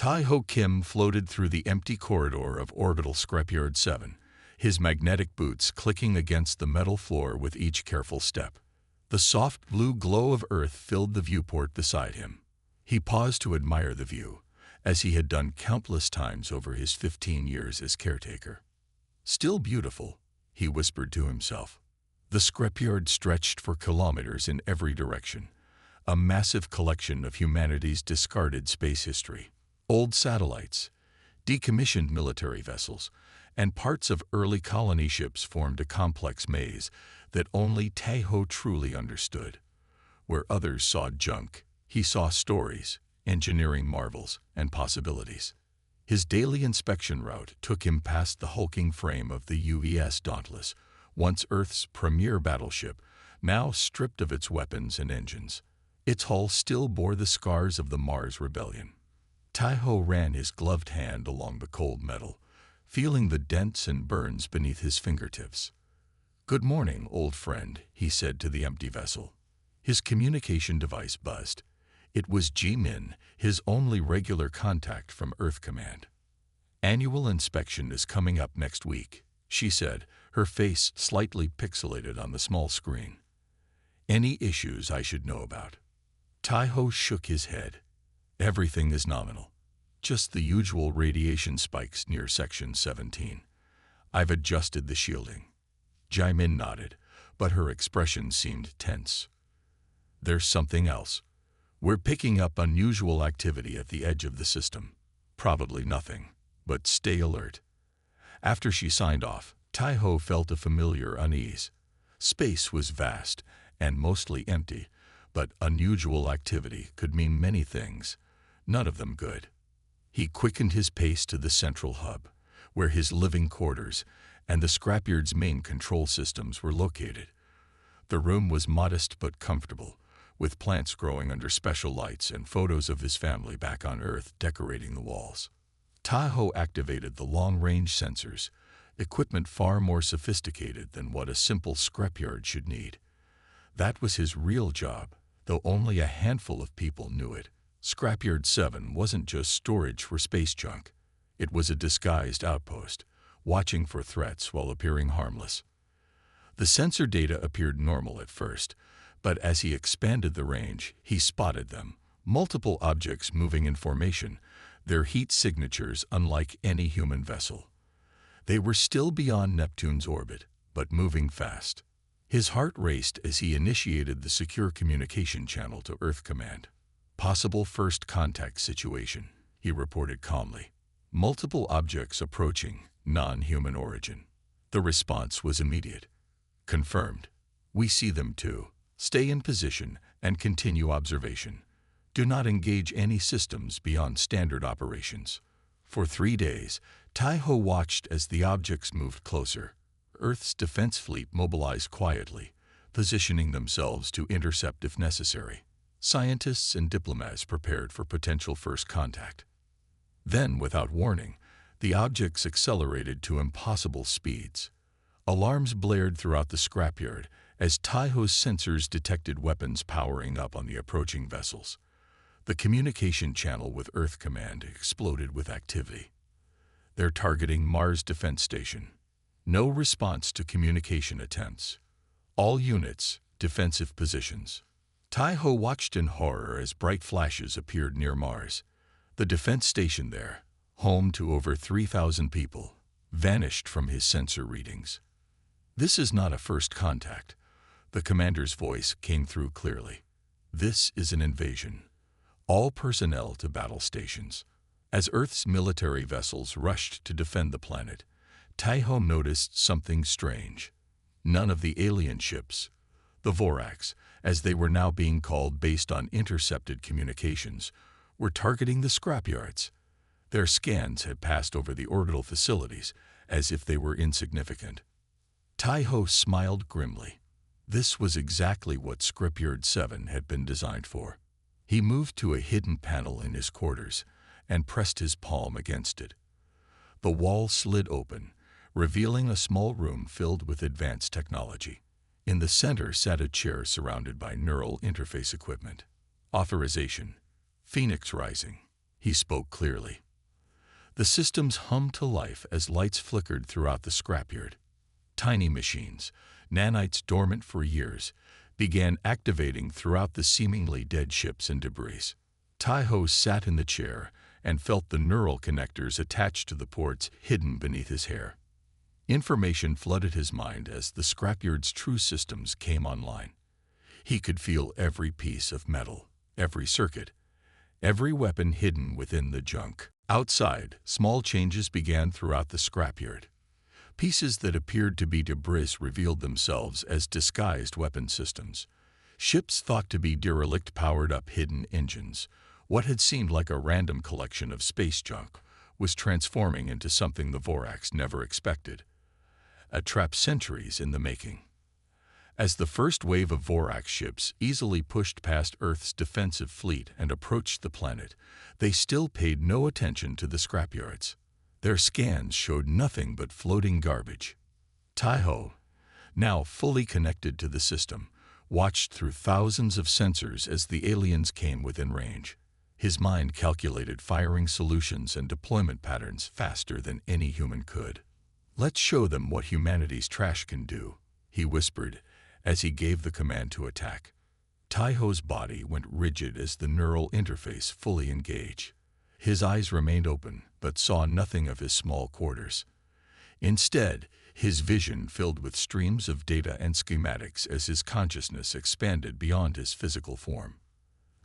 Tai-Ho Kim floated through the empty corridor of Orbital Scrapyard 7, his magnetic boots clicking against the metal floor with each careful step. The soft blue glow of Earth filled the viewport beside him. He paused to admire the view, as he had done countless times over his 15 years as caretaker. Still beautiful, he whispered to himself. The scrapyard stretched for kilometers in every direction, a massive collection of humanity's discarded space history. Old satellites, decommissioned military vessels, and parts of early colony ships formed a complex maze that only Tai-Ho truly understood. Where others saw junk, he saw stories, engineering marvels, and possibilities. His daily inspection route took him past the hulking frame of the UVS Dauntless, once Earth's premier battleship, now stripped of its weapons and engines. Its hull still bore the scars of the Mars Rebellion. Tai-Ho ran his gloved hand along the cold metal, feeling the dents and burns beneath his fingertips. "Good morning, old friend," he said to the empty vessel. His communication device buzzed. It was Ji-Min, his only regular contact from Earth Command. "Annual inspection is coming up next week," she said, her face slightly pixelated on the small screen. "Any issues I should know about?" Tai-Ho shook his head. "Everything is nominal. Just the usual radiation spikes near Section 17. I've adjusted the shielding." Ji-Min nodded, but her expression seemed tense. "There's something else. We're picking up unusual activity at the edge of the system. Probably nothing, but stay alert." After she signed off, Tai-Ho felt a familiar unease. Space was vast and mostly empty, but unusual activity could mean many things, none of them good. He quickened his pace to the central hub, where his living quarters and the scrapyard's main control systems were located. The room was modest but comfortable, with plants growing under special lights and photos of his family back on Earth decorating the walls. Tai-Ho activated the long-range sensors, equipment far more sophisticated than what a simple scrapyard should need. That was his real job, though only a handful of people knew it. Scrapyard 7 wasn't just storage for space junk. It was a disguised outpost, watching for threats while appearing harmless. The sensor data appeared normal at first, but as he expanded the range, he spotted them. Multiple objects moving in formation, their heat signatures unlike any human vessel. They were still beyond Neptune's orbit, but moving fast. His heart raced as he initiated the secure communication channel to Earth Command. "Possible first contact situation," he reported calmly. "Multiple objects approaching, non-human origin." The response was immediate. "Confirmed. We see them too. Stay in position and continue observation. Do not engage any systems beyond standard operations." For 3 days, Tai-Ho watched as the objects moved closer. Earth's defense fleet mobilized quietly, positioning themselves to intercept if necessary. Scientists and diplomats prepared for potential first contact. Then, without warning, the objects accelerated to impossible speeds. Alarms blared throughout the scrapyard as Tai-Ho's sensors detected weapons powering up on the approaching vessels. The communication channel with Earth Command exploded with activity. "They're targeting Mars Defense Station. No response to communication attempts. All units, defensive positions." Tai-Ho watched in horror as bright flashes appeared near Mars. The defense station there, home to over 3,000 people, vanished from his sensor readings. "This is not a first contact." The commander's voice came through clearly. "This is an invasion. All personnel to battle stations." As Earth's military vessels rushed to defend the planet, Tai-Ho noticed something strange. None of the alien ships, the Vorax, as they were now being called based on intercepted communications, were targeting the scrapyards. Their scans had passed over the orbital facilities as if they were insignificant. Tai-Ho smiled grimly. This was exactly what Scrapyard 7 had been designed for. He moved to a hidden panel in his quarters and pressed his palm against it. The wall slid open, revealing a small room filled with advanced technology. In the center sat a chair surrounded by neural interface equipment. Authorization: Phoenix Rising. He spoke clearly. The systems hummed to life as lights flickered throughout the scrapyard. Tiny machines, nanites dormant for years, began activating throughout the seemingly dead ships and debris. Tai-Ho sat in the chair and felt the neural connectors attached to the ports hidden beneath his hair. Information flooded his mind as the scrapyard's true systems came online. He could feel every piece of metal, every circuit, every weapon hidden within the junk. Outside, small changes began throughout the scrapyard. Pieces that appeared to be debris revealed themselves as disguised weapon systems. Ships thought to be derelict powered-up hidden engines. What had seemed like a random collection of space junk was transforming into something the Vorax never expected. A trap centuries in the making. As the first wave of Vorax ships easily pushed past Earth's defensive fleet and approached the planet, they still paid no attention to the scrapyards. Their scans showed nothing but floating garbage. Tai-Ho, now fully connected to the system, watched through thousands of sensors as the aliens came within range. His mind calculated firing solutions and deployment patterns faster than any human could. "Let's show them what humanity's trash can do," he whispered as he gave the command to attack. Tai-Ho's body went rigid as the neural interface fully engaged. His eyes remained open, but saw nothing of his small quarters. Instead, his vision filled with streams of data and schematics as his consciousness expanded beyond his physical form.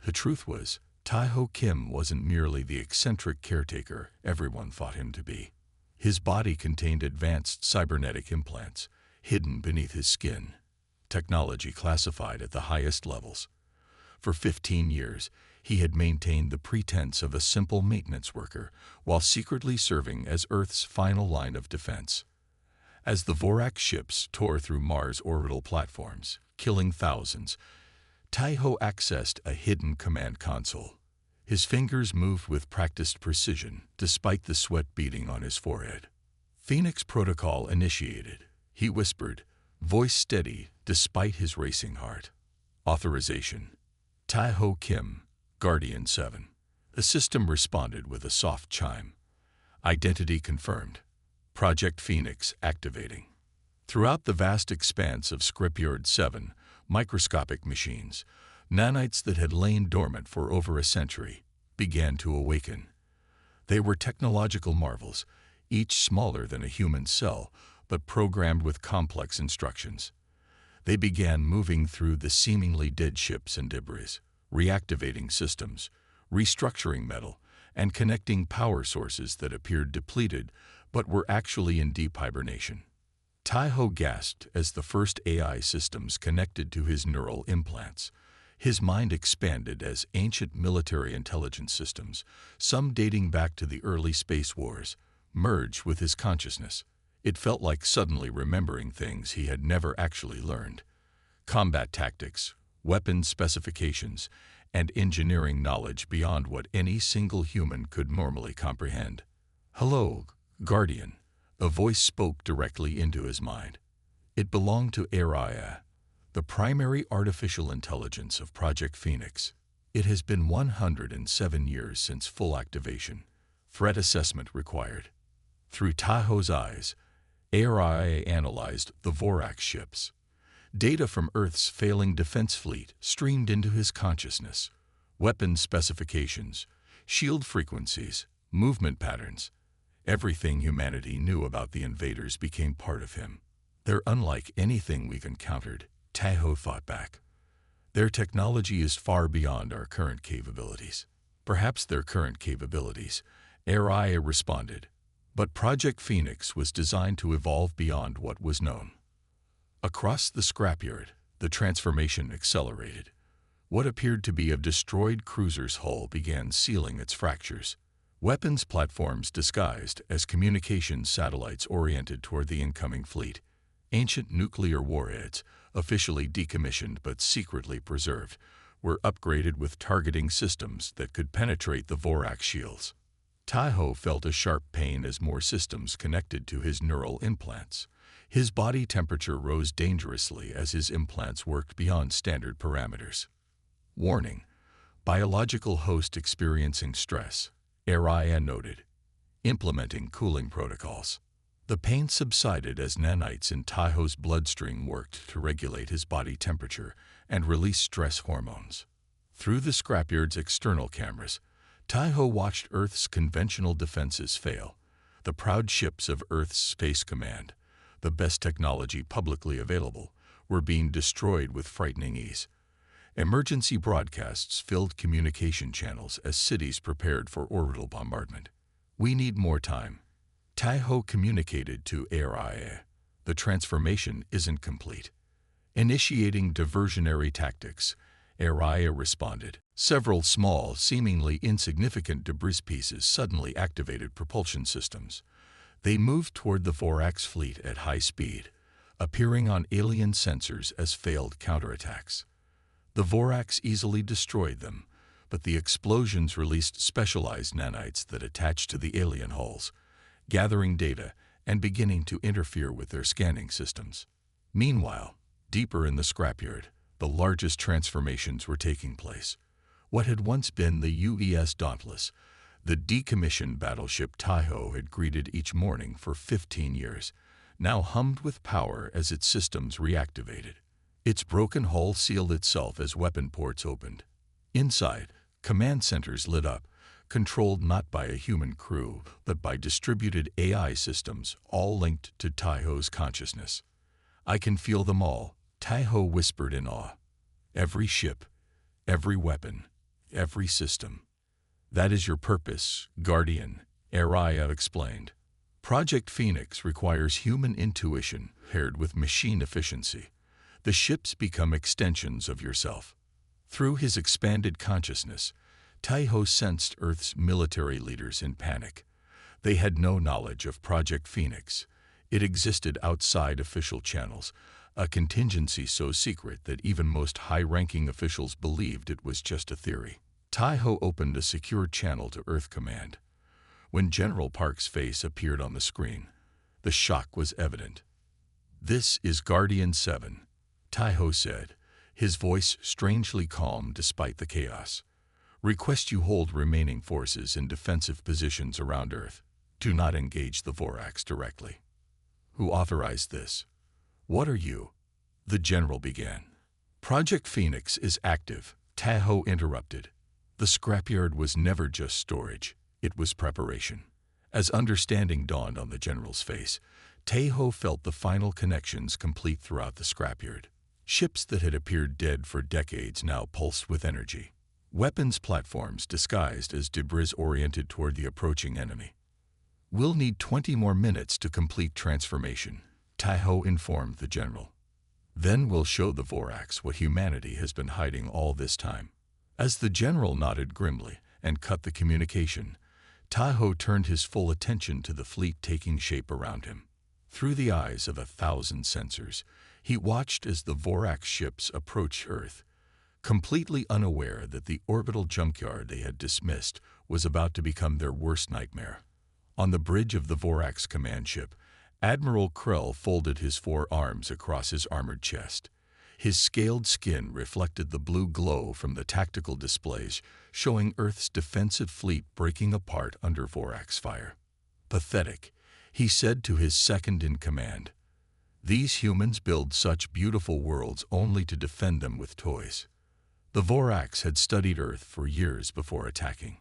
The truth was, Tai-Ho Kim wasn't merely the eccentric caretaker everyone thought him to be. His body contained advanced cybernetic implants, hidden beneath his skin. Technology classified at the highest levels. For 15 years, he had maintained the pretense of a simple maintenance worker while secretly serving as Earth's final line of defense. As the Vorax ships tore through Mars' orbital platforms, killing thousands, Tai-Ho accessed a hidden command console. His fingers moved with practiced precision, despite the sweat beading on his forehead. "Phoenix Protocol initiated," he whispered, voice steady despite his racing heart. "Authorization. Tai-Ho Kim, Guardian 7. The system responded with a soft chime. "Identity confirmed. Project Phoenix activating." Throughout the vast expanse of Scrapyard 7, microscopic machines, nanites that had lain dormant for over a century, began to awaken. They were technological marvels, each smaller than a human cell, but programmed with complex instructions. They began moving through the seemingly dead ships and debris, reactivating systems, restructuring metal, and connecting power sources that appeared depleted but were actually in deep hibernation. Tai-Ho gasped as the first AI systems connected to his neural implants. His mind expanded as ancient military intelligence systems, some dating back to the early space wars, merged with his consciousness. It felt like suddenly remembering things he had never actually learned. Combat tactics, weapon specifications, and engineering knowledge beyond what any single human could normally comprehend. "Hello, Guardian," a voice spoke directly into his mind. It belonged to Araya, the primary artificial intelligence of Project Phoenix. It has been 107 years since full activation. Threat assessment required. Through Tai-Ho's eyes, Araya analyzed the Vorax ships. Data from Earth's failing defense fleet streamed into his consciousness. Weapon specifications, shield frequencies, movement patterns. Everything humanity knew about the invaders became part of him. "They're unlike anything we've encountered," Tai-Ho thought back. "Their technology is far beyond our current capabilities." "Perhaps their current capabilities," Araya responded. But Project Phoenix was designed to evolve beyond what was known. Across the scrapyard, the transformation accelerated. What appeared to be a destroyed cruiser's hull began sealing its fractures. Weapons platforms disguised as communications satellites oriented toward the incoming fleet. Ancient nuclear warheads, officially decommissioned but secretly preserved, were upgraded with targeting systems that could penetrate the Vorax shields. Tai-Ho felt a sharp pain as more systems connected to his neural implants. His body temperature rose dangerously as his implants worked beyond standard parameters. "Warning: biological host experiencing stress. Araya noted, implementing cooling protocols. The pain subsided as nanites in Taiho's bloodstream worked to regulate his body temperature and release stress hormones. Through the Scrapyard's external cameras, Taiho watched Earth's conventional defenses fail. The proud ships of Earth's Space Command, the best technology publicly available, were being destroyed with frightening ease. Emergency broadcasts filled communication channels as cities prepared for orbital bombardment. "We need more time," Taiho communicated to Araya. "The transformation isn't complete." Initiating diversionary tactics, Araya responded. Several small, seemingly insignificant debris pieces suddenly activated propulsion systems. They moved toward the Vorax fleet at high speed, appearing on alien sensors as failed counterattacks. The Vorax easily destroyed them, but the explosions released specialized nanites that attached to the alien hulls, gathering data and beginning to interfere with their scanning systems. Meanwhile, deeper in the Scrapyard, the largest transformations were taking place. What had once been the UES Dauntless, the decommissioned battleship Taiho had greeted each morning for 15 years, now hummed with power as its systems reactivated. Its broken hull sealed itself as weapon ports opened. Inside, command centers lit up, controlled not by a human crew, but by distributed AI systems, all linked to Taiho's consciousness. "I can feel them all," Taiho whispered in awe. "Every ship, every weapon, every system." "That is your purpose, Guardian," Araya explained. "Project Phoenix requires human intuition paired with machine efficiency. The ships become extensions of yourself." Through his expanded consciousness, Taiho sensed Earth's military leaders in panic. They had no knowledge of Project Phoenix. It existed outside official channels, a contingency so secret that even most high-ranking officials believed it was just a theory. Taiho opened a secure channel to Earth Command. When General Park's face appeared on the screen, the shock was evident. "This is Guardian 7, Taiho said, his voice strangely calm despite the chaos. "Request you hold remaining forces in defensive positions around Earth. Do not engage the Vorax directly." "Who authorized this? What are you?" the general began. "Project Phoenix is active," Taiho interrupted. The Scrapyard was never just storage, it was preparation. As understanding dawned on the general's face, Taiho felt the final connections complete throughout the Scrapyard. Ships that had appeared dead for decades now pulsed with energy. Weapons platforms disguised as debris oriented toward the approaching enemy. "We'll need 20 more minutes to complete transformation," Taiho informed the general. "Then we'll show the Vorax what humanity has been hiding all this time." As the general nodded grimly and cut the communication, Taiho turned his full attention to the fleet taking shape around him. Through the eyes of 1,000 sensors, he watched as the Vorax ships approached Earth, completely unaware that the orbital junkyard they had dismissed was about to become their worst nightmare. On the bridge of the Vorax command ship, Admiral Krell folded his 4 arms across his armored chest. His scaled skin reflected the blue glow from the tactical displays, showing Earth's defensive fleet breaking apart under Vorax fire. "Pathetic," he said to his second-in-command. "These humans build such beautiful worlds only to defend them with toys." The Vorax had studied Earth for years before attacking.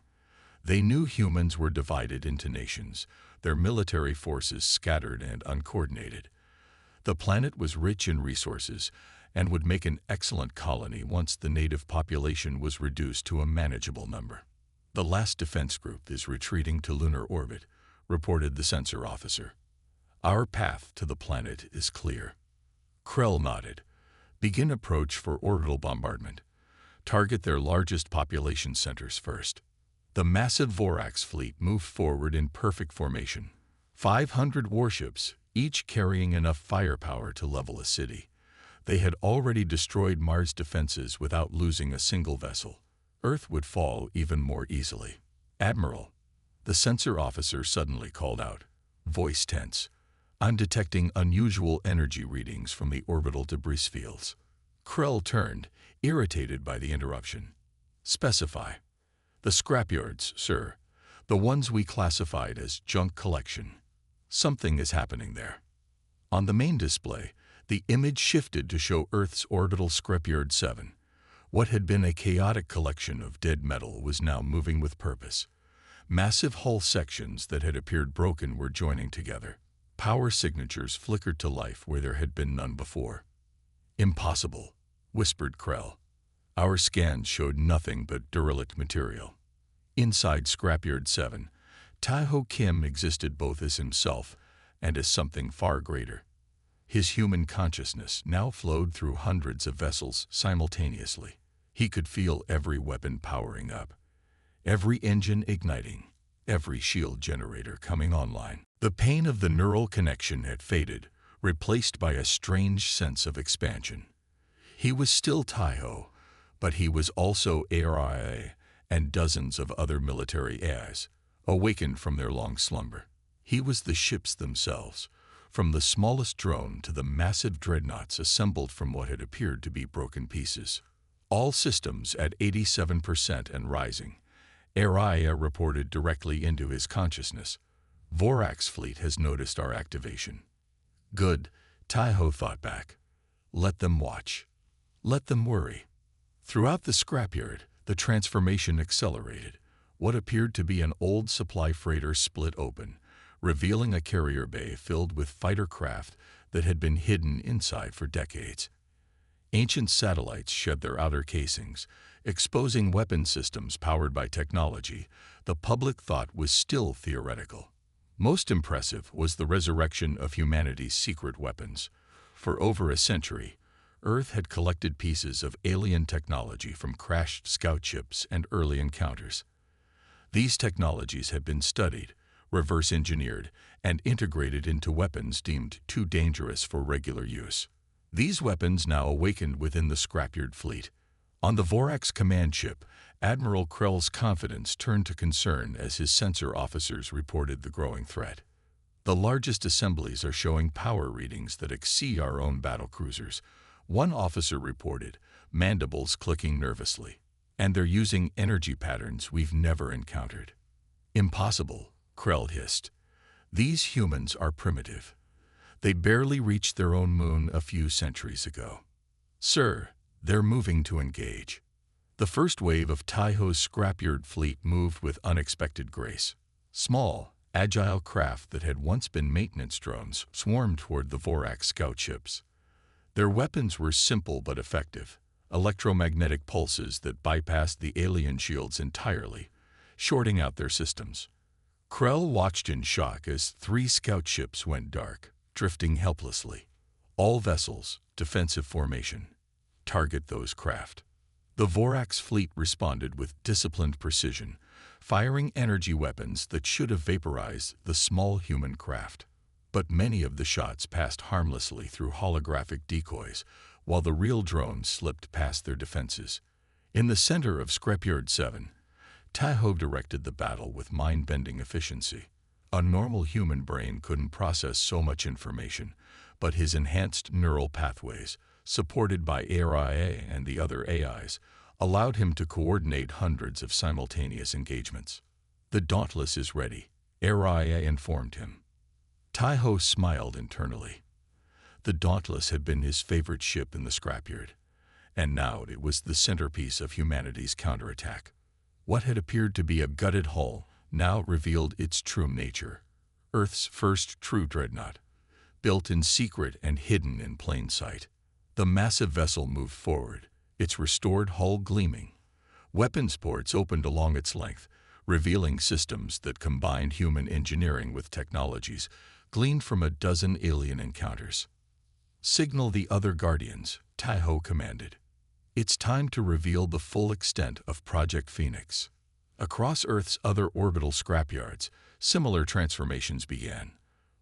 They knew humans were divided into nations, their military forces scattered and uncoordinated. The planet was rich in resources and would make an excellent colony once the native population was reduced to a manageable number. "The last defense group is retreating to lunar orbit," reported the sensor officer. "Our path to the planet is clear." Krell nodded. "Begin approach for orbital bombardment. Target their largest population centers first." The massive Vorax fleet moved forward in perfect formation. 500 warships, each carrying enough firepower to level a city. They had already destroyed Mars' defenses without losing a single vessel. Earth would fall even more easily. "Admiral," the sensor officer suddenly called out, voice tense. "I'm detecting unusual energy readings from the orbital debris fields." Krell turned, irritated by the interruption. "Specify." "The Scrapyards, sir. the ones we classified as junk collection. Something is happening there. On the main display, the image shifted to show Earth's orbital Scrapyard 7. What had been a chaotic collection of dead metal was now moving with purpose. Massive hull sections that had appeared broken were joining together. Power signatures flickered to life where there had been none before. "Impossible," whispered Krell. "Our scans showed nothing but derelict material." Inside Scrapyard 7, Taeho Kim existed both as himself and as something far greater. His human consciousness now flowed through hundreds of vessels simultaneously. He could feel every weapon powering up, every engine igniting, every shield generator coming online. The pain of the neural connection had faded, replaced by a strange sense of expansion. He was still Taeho, but he was also ARIA and dozens of other military AIs, awakened from their long slumber. He was the ships themselves, from the smallest drone to the massive dreadnoughts assembled from what had appeared to be broken pieces. All systems at 87% and rising. ARIA reported directly into his consciousness. "Vorax fleet has noticed our activation." "Good," Taeho thought back. "Let them watch. Let them worry." Throughout the scrapyard, the transformation accelerated. What appeared to be an old supply freighter split open, revealing a carrier bay filled with fighter craft that had been hidden inside for decades. Ancient satellites shed their outer casings, exposing weapon systems powered by technology the public thought was still theoretical. Most impressive was the resurrection of humanity's secret weapons. For over a century, Earth had collected pieces of alien technology from crashed scout ships and early encounters. These technologies had been studied, reverse-engineered, and integrated into weapons deemed too dangerous for regular use. These weapons now awakened within the scrapyard fleet. On the Vorax command ship, Admiral Krell's confidence turned to concern as his sensor officers reported the growing threat. "The largest assemblies are showing power readings that exceed our own battlecruisers," one officer reported, mandibles clicking nervously. "And they're using energy patterns we've never encountered." "Impossible," Krell hissed. "These humans are primitive. They barely reached their own moon a few centuries ago." "Sir, they're moving to engage." The first wave of Taeho's scrapyard fleet moved with unexpected grace. Small, agile craft that had once been maintenance drones swarmed toward the Vorax scout ships. Their weapons were simple but effective, electromagnetic pulses that bypassed the alien shields entirely, shorting out their systems. Krell watched in shock as 3 scout ships went dark, drifting helplessly. All vessels, defensive formation. Target those craft. The Vorax fleet responded with disciplined precision, firing energy weapons that should have vaporized the small human craft. But many of the shots passed harmlessly through holographic decoys, while the real drones slipped past their defenses. In the center of Scrapyard 7, Taeho directed the battle with mind-bending efficiency. A normal human brain couldn't process so much information, but his enhanced neural pathways, supported by ARIA and the other AIs, allowed him to coordinate hundreds of simultaneous engagements. "The Dauntless is ready," ARIA informed him. Taeho smiled internally. The Dauntless had been his favorite ship in the scrapyard, and now it was the centerpiece of humanity's counterattack. What had appeared to be a gutted hull now revealed its true nature. Earth's first true dreadnought, built in secret and hidden in plain sight. The massive vessel moved forward, its restored hull gleaming. Weapons ports opened along its length, revealing systems that combined human engineering with technologies gleaned from a dozen alien encounters. "Signal the other Guardians," Taeho commanded. "It's time to reveal the full extent of Project Phoenix." Across Earth's other orbital scrapyards, similar transformations began.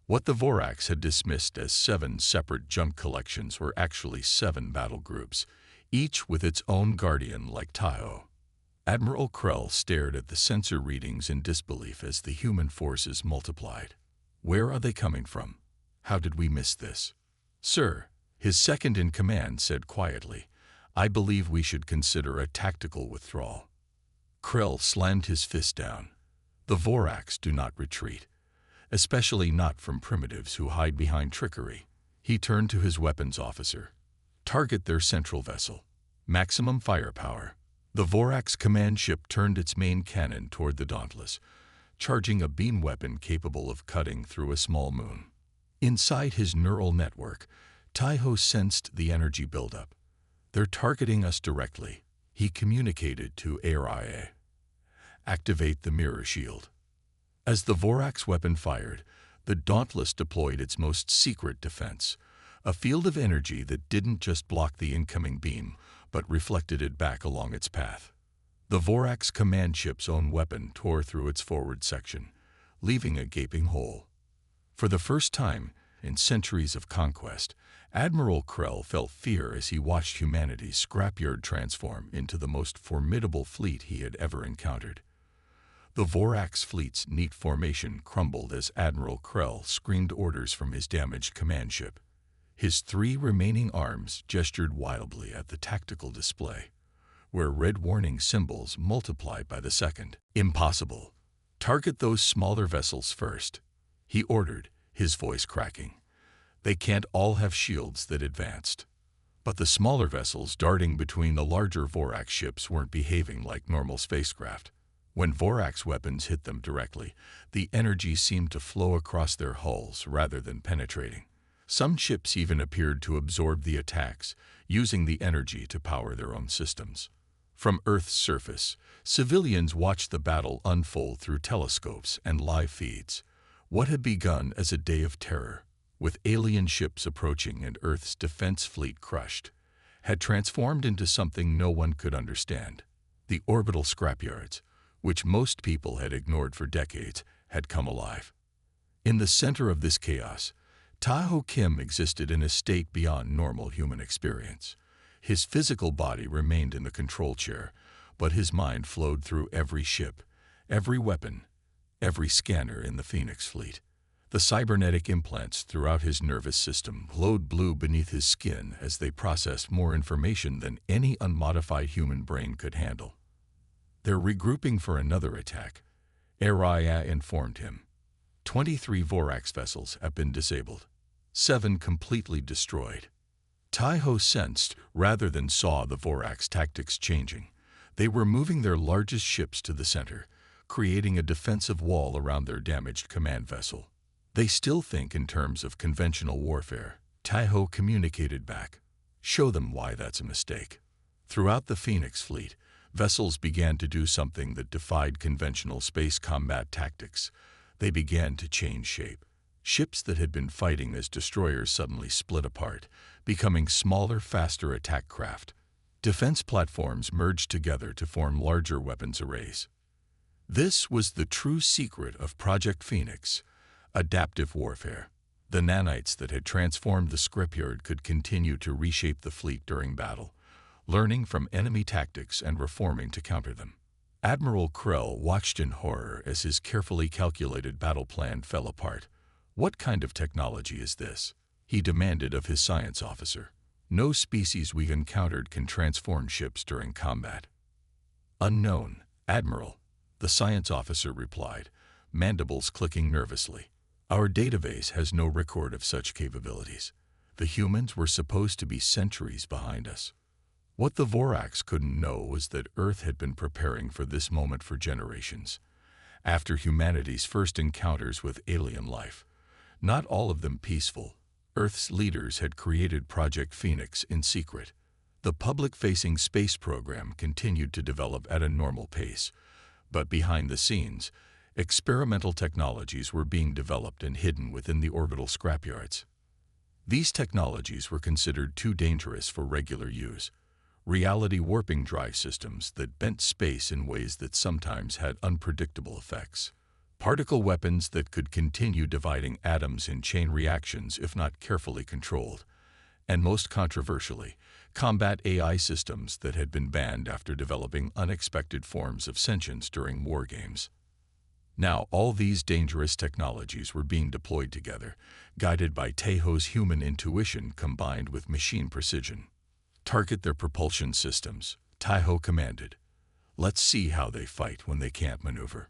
What the Vorax had dismissed as 7 separate junk collections were actually 7 battle groups, each with its own guardian like Taeho. Admiral Krell stared at the sensor readings in disbelief as the human forces multiplied. "Where are they coming from? How did we miss this?" "Sir," his second-in-command said quietly, "I believe we should consider a tactical withdrawal." Krell slammed his fist down. The Vorax do not retreat, especially not from primitives who hide behind trickery. He turned to his weapons officer. Target their central vessel. Maximum firepower. The Vorax command ship turned its main cannon toward the Dauntless, charging a beam weapon capable of cutting through a small moon. Inside his neural network, Taiho sensed the energy buildup. They're targeting us directly. He communicated to ARIA. Activate the mirror shield. As the Vorax weapon fired, the Dauntless deployed its most secret defense, a field of energy that didn't just block the incoming beam, but reflected it back along its path. The Vorax command ship's own weapon tore through its forward section, leaving a gaping hole. For the first time in centuries of conquest, Admiral Krell felt fear as he watched humanity's Scrapyard transform into the most formidable fleet he had ever encountered. The Vorax fleet's neat formation crumbled as Admiral Krell screamed orders from his damaged command ship. His 3 remaining arms gestured wildly at the tactical display, where red warning symbols multiplied by the second. Impossible. Target those smaller vessels first, he ordered, his voice cracking. They can't all have shields that advanced. But the smaller vessels darting between the larger Vorax ships weren't behaving like normal spacecraft. When Vorax weapons hit them directly, the energy seemed to flow across their hulls rather than penetrating. Some ships even appeared to absorb the attacks, using the energy to power their own systems. From Earth's surface, civilians watched the battle unfold through telescopes and live feeds. What had begun as a day of terror, with alien ships approaching and Earth's defense fleet crushed, had transformed into something no one could understand. The orbital scrapyards, which most people had ignored for decades, had come alive. In the center of this chaos, Taho Kim existed in a state beyond normal human experience. His physical body remained in the control chair, but his mind flowed through every ship, every weapon, every scanner in the Phoenix fleet. The cybernetic implants throughout his nervous system glowed blue beneath his skin as they processed more information than any unmodified human brain could handle. They're regrouping for another attack, Araya informed him. 23 Vorax vessels have been disabled, 7 completely destroyed. Taiho sensed rather than saw the Vorax tactics changing. They were moving their largest ships to the center, creating a defensive wall around their damaged command vessel. They still think in terms of conventional warfare, Taiho communicated back. Show them why that's a mistake. Throughout the Phoenix fleet, vessels began to do something that defied conventional space combat tactics. They began to change shape. Ships that had been fighting as destroyers suddenly split apart, becoming smaller, faster attack craft. Defense platforms merged together to form larger weapons arrays. This was the true secret of Project Phoenix, adaptive warfare. The nanites that had transformed the Scrapyard could continue to reshape the fleet during battle, learning from enemy tactics and reforming to counter them. Admiral Krell watched in horror as his carefully calculated battle plan fell apart. What kind of technology is this? He demanded of his science officer. No species we've encountered can transform ships during combat. Unknown, Admiral, the science officer replied, mandibles clicking nervously. Our database has no record of such capabilities. The humans were supposed to be centuries behind us. What the Vorax couldn't know was that Earth had been preparing for this moment for generations. After humanity's first encounters with alien life, not all of them peaceful, Earth's leaders had created Project Phoenix in secret. The public-facing space program continued to develop at a normal pace, but behind the scenes, experimental technologies were being developed and hidden within the orbital scrapyards. These technologies were considered too dangerous for regular use. Reality warping drive systems that bent space in ways that sometimes had unpredictable effects. Particle weapons that could continue dividing atoms in chain reactions if not carefully controlled. And most controversially, combat AI systems that had been banned after developing unexpected forms of sentience during war games. Now all these dangerous technologies were being deployed together, guided by Taiho's human intuition combined with machine precision. Target their propulsion systems, Taiho commanded. Let's see how they fight when they can't maneuver.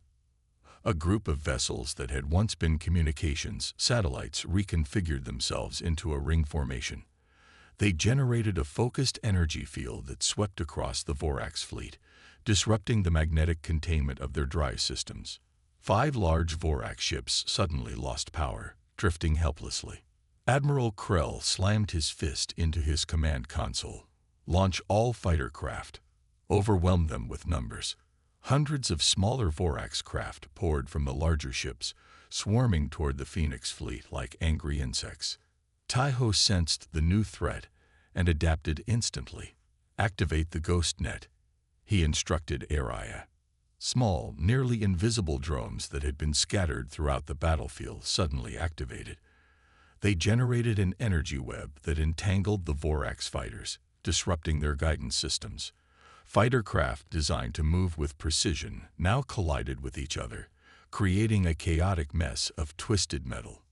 A group of vessels that had once been communications satellites reconfigured themselves into a ring formation. They generated a focused energy field that swept across the Vorax fleet, disrupting the magnetic containment of their drive systems. 5 large Vorax ships suddenly lost power, drifting helplessly. Admiral Krell slammed his fist into his command console. Launch all fighter craft. Overwhelm them with numbers. Hundreds of smaller Vorax craft poured from the larger ships, swarming toward the Phoenix fleet like angry insects. Taiho sensed the new threat and adapted instantly. Activate the ghost net, he instructed Araya. Small, nearly invisible drones that had been scattered throughout the battlefield suddenly activated. They generated an energy web that entangled the Vorax fighters, disrupting their guidance systems. Fighter craft designed to move with precision now collided with each other, creating a chaotic mess of twisted metal.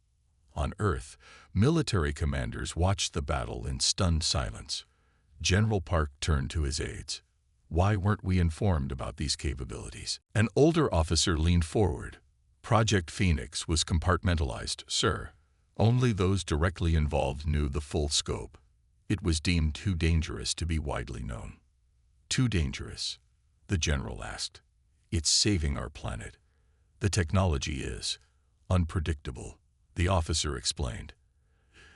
On Earth, military commanders watched the battle in stunned silence. General Park turned to his aides. Why weren't we informed about these capabilities? An older officer leaned forward. Project Phoenix was compartmentalized, sir. Only those directly involved knew the full scope. It was deemed too dangerous to be widely known. Too dangerous? The general asked. It's saving our planet. The technology is unpredictable, the officer explained.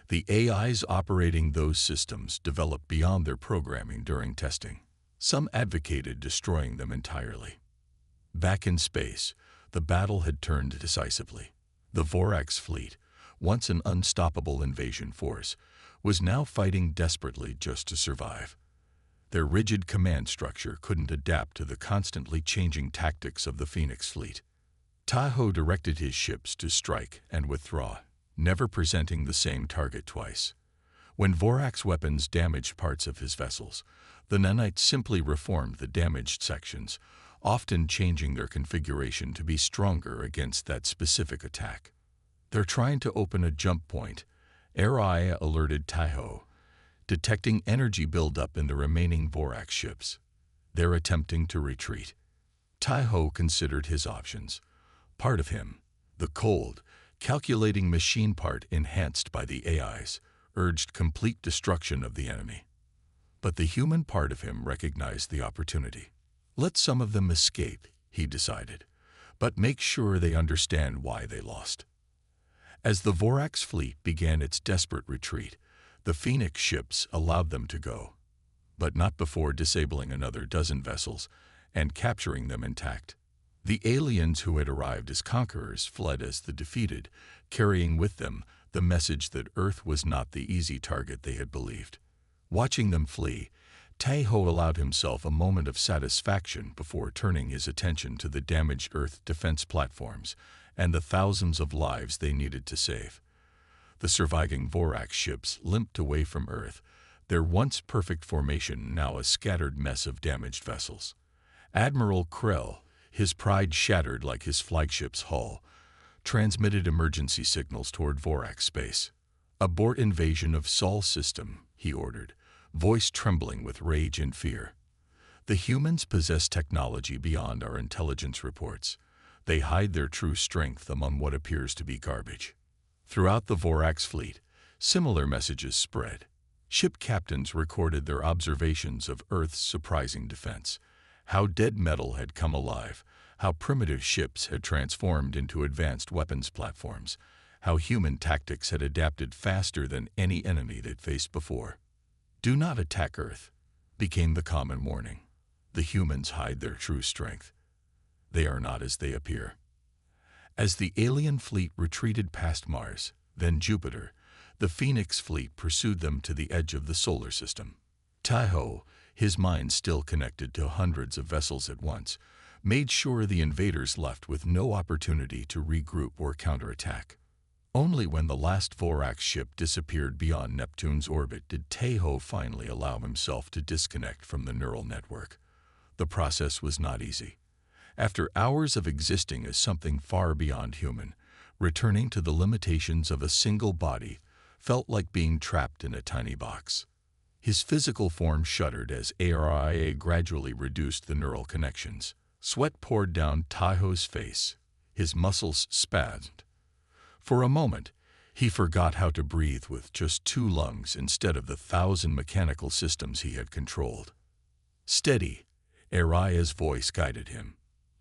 The AIs operating those systems developed beyond their programming during testing. Some advocated destroying them entirely. Back in space, the battle had turned decisively. The Vorax fleet, once an unstoppable invasion force, was now fighting desperately just to survive. Their rigid command structure couldn't adapt to the constantly changing tactics of the Phoenix fleet. Taiho directed his ships to strike and withdraw, never presenting the same target twice. When Vorax weapons damaged parts of his vessels, the nanites simply reformed the damaged sections, often changing their configuration to be stronger against that specific attack. They're trying to open a jump point, Araya alerted Taiho, detecting energy buildup in the remaining Vorax ships. They're attempting to retreat. Taiho considered his options. Part of him, the cold, calculating machine part enhanced by the AIs, urged complete destruction of the enemy. But the human part of him recognized the opportunity. Let some of them escape, he decided, but make sure they understand why they lost. As the Vorax fleet began its desperate retreat, the Phoenix ships allowed them to go, but not before disabling another dozen vessels and capturing them intact. The aliens who had arrived as conquerors fled as the defeated, carrying with them the message that Earth was not the easy target they had believed. Watching them flee, Taiho allowed himself a moment of satisfaction before turning his attention to the damaged Earth defense platforms and the thousands of lives they needed to save. The surviving Vorax ships limped away from Earth, their once perfect formation now a scattered mess of damaged vessels. Admiral Krell, his pride shattered like his flagship's hull, transmitted emergency signals toward Vorax space. Abort invasion of Sol system, he ordered, voice trembling with rage and fear. The humans possess technology beyond our intelligence reports. They hide their true strength among what appears to be garbage. Throughout the Vorax fleet, similar messages spread. Ship captains recorded their observations of Earth's surprising defense, how dead metal had come alive, how primitive ships had transformed into advanced weapons platforms, how human tactics had adapted faster than any enemy they'd faced before. Do not attack Earth, became the common warning. The humans hide their true strength. They are not as they appear. As the alien fleet retreated past Mars, then Jupiter, the Phoenix fleet pursued them to the edge of the solar system. Taiho, his mind still connected to hundreds of vessels at once, made sure the invaders left with no opportunity to regroup or counterattack. Only when the last Vorax ship disappeared beyond Neptune's orbit did Taiho finally allow himself to disconnect from the neural network. The process was not easy. After hours of existing as something far beyond human, returning to the limitations of a single body felt like being trapped in a tiny box. His physical form shuddered as ARIA gradually reduced the neural connections. Sweat poured down Taiho's face. His muscles spasmed. For a moment, he forgot how to breathe with just 2 lungs instead of the 1,000 mechanical systems he had controlled. "Steady," Araya's voice guided him.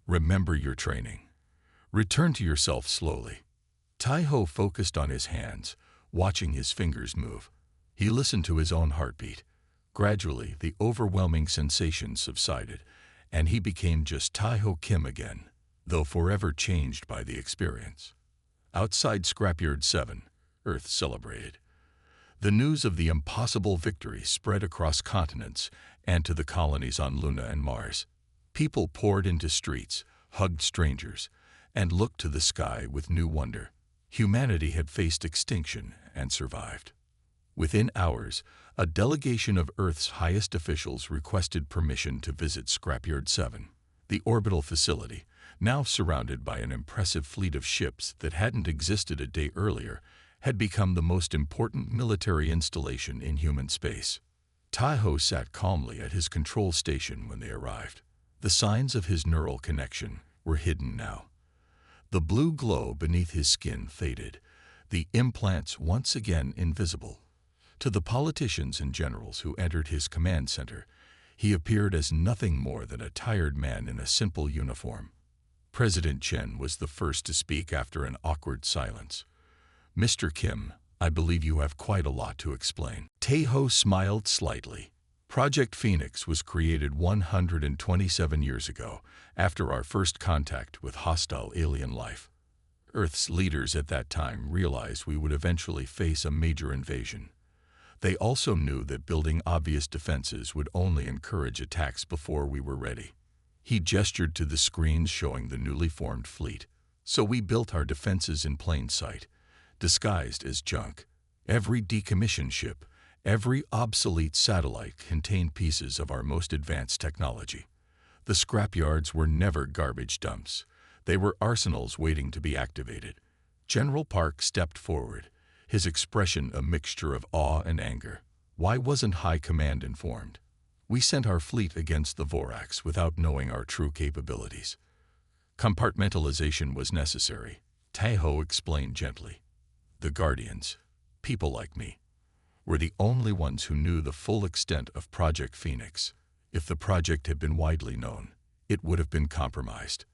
"Remember your training. Return to yourself slowly." Taiho focused on his hands, watching his fingers move. He listened to his own heartbeat. Gradually, the overwhelming sensation subsided, and he became just Taiho Kim again, though forever changed by the experience. Outside Scrapyard 7, Earth celebrated. The news of the impossible victory spread across continents and to the colonies on Luna and Mars. People poured into streets, hugged strangers, and looked to the sky with new wonder. Humanity had faced extinction and survived. Within hours, a delegation of Earth's highest officials requested permission to visit Scrapyard 7, the orbital facility, now surrounded by an impressive fleet of ships that hadn't existed a day earlier, had become the most important military installation in human space. Taiho sat calmly at his control station when they arrived. The signs of his neural connection were hidden now. The blue glow beneath his skin faded, the implants once again invisible. To the politicians and generals who entered his command center, he appeared as nothing more than a tired man in a simple uniform. President Chen was the first to speak after an awkward silence. "Mr. Kim, I believe you have quite a lot to explain." Taiho smiled slightly. Project Phoenix was created 127 years ago, after our first contact with hostile alien life. Earth's leaders at that time realized we would eventually face a major invasion. They also knew that building obvious defenses would only encourage attacks before we were ready. He gestured to the screens showing the newly formed fleet. "So we built our defenses in plain sight, disguised as junk. Every decommissioned ship, every obsolete satellite contained pieces of our most advanced technology. The scrapyards were never garbage dumps. They were arsenals waiting to be activated." General Park stepped forward, his expression a mixture of awe and anger. "Why wasn't High Command informed? We sent our fleet against the Vorax without knowing our true capabilities." "Compartmentalization was necessary," Taiho explained gently. "The Guardians, people like me, were the only ones who knew the full extent of Project Phoenix. If the project had been widely known, it would have been compromised.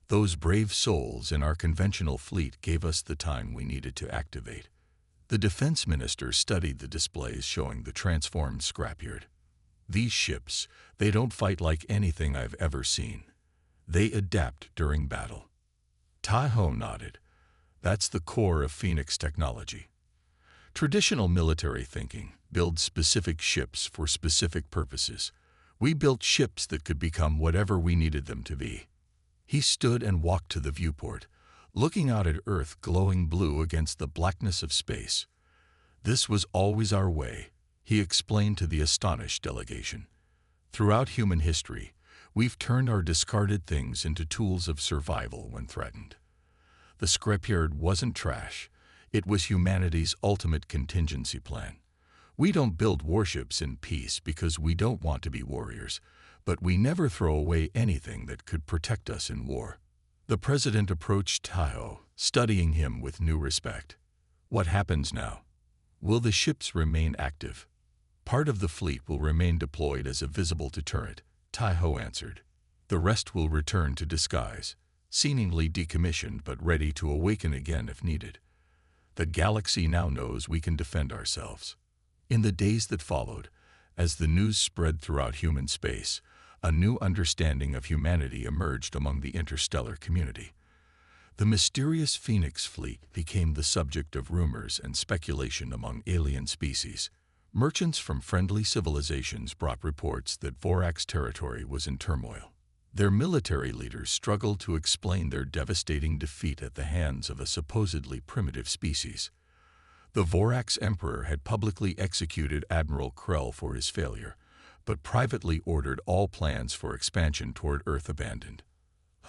Those brave souls in our conventional fleet gave us the time we needed to activate." The defense minister studied the displays showing the transformed scrapyard. "These ships, they don't fight like anything I've ever seen. They adapt during battle." Taiho nodded. "That's the core of Phoenix technology. Traditional military thinking builds specific ships for specific purposes. We built ships that could become whatever we needed them to be." He stood and walked to the viewport, looking out at Earth glowing blue against the blackness of space. "This was always our way," he explained to the astonished delegation. "Throughout human history, we've turned our discarded things into tools of survival when threatened. The scrapyard wasn't trash. It was humanity's ultimate contingency plan. We don't build warships in peace because we don't want to be warriors, but we never throw away anything that could protect us in war." The president approached Taiho, studying him with new respect. "What happens now? Will the ships remain active?" "Part of the fleet will remain deployed as a visible deterrent," Taiho answered. "The rest will return to disguise, seemingly decommissioned but ready to awaken again if needed. The galaxy now knows we can defend ourselves." In the days that followed, as the news spread throughout human space, a new understanding of humanity emerged among the interstellar community. The mysterious Phoenix fleet became the subject of rumors and speculation among alien species. Merchants from friendly civilizations brought reports that Vorax territory was in turmoil. Their military leaders struggled to explain their devastating defeat at the hands of a supposedly primitive species. The Vorax Emperor had publicly executed Admiral Krell for his failure, but privately ordered all plans for expansion toward Earth abandoned.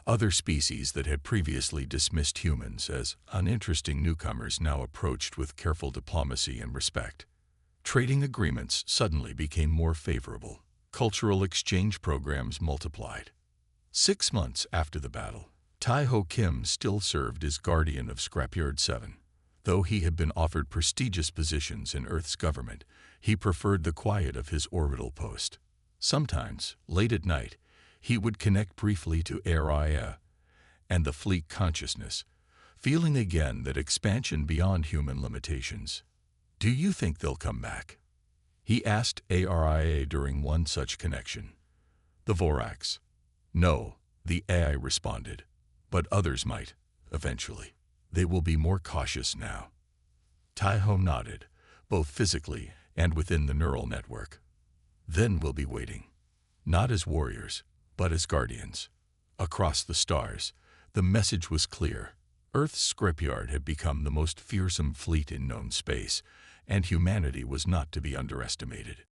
Other species that had previously dismissed humans as uninteresting newcomers now approached with careful diplomacy and respect. Trading agreements suddenly became more favorable. Cultural exchange programs multiplied. 6 months after the battle, Taiho Kim still served as guardian of Scrapyard 7. Though he had been offered prestigious positions in Earth's government, he preferred the quiet of his orbital post. Sometimes, late at night, he would connect briefly to Aria and the fleet consciousness, feeling again that expansion beyond human limitations. "Do you think they'll come back?" he asked Aria during one such connection. The Vorax. "No," the AI responded, "but others might, eventually. They will be more cautious now." Taiho nodded, both physically and within the neural network. "Then we'll be waiting. Not as warriors, but as guardians." Across the stars, the message was clear. Earth's Scrapyard had become the most fearsome fleet in known space, and humanity was not to be underestimated.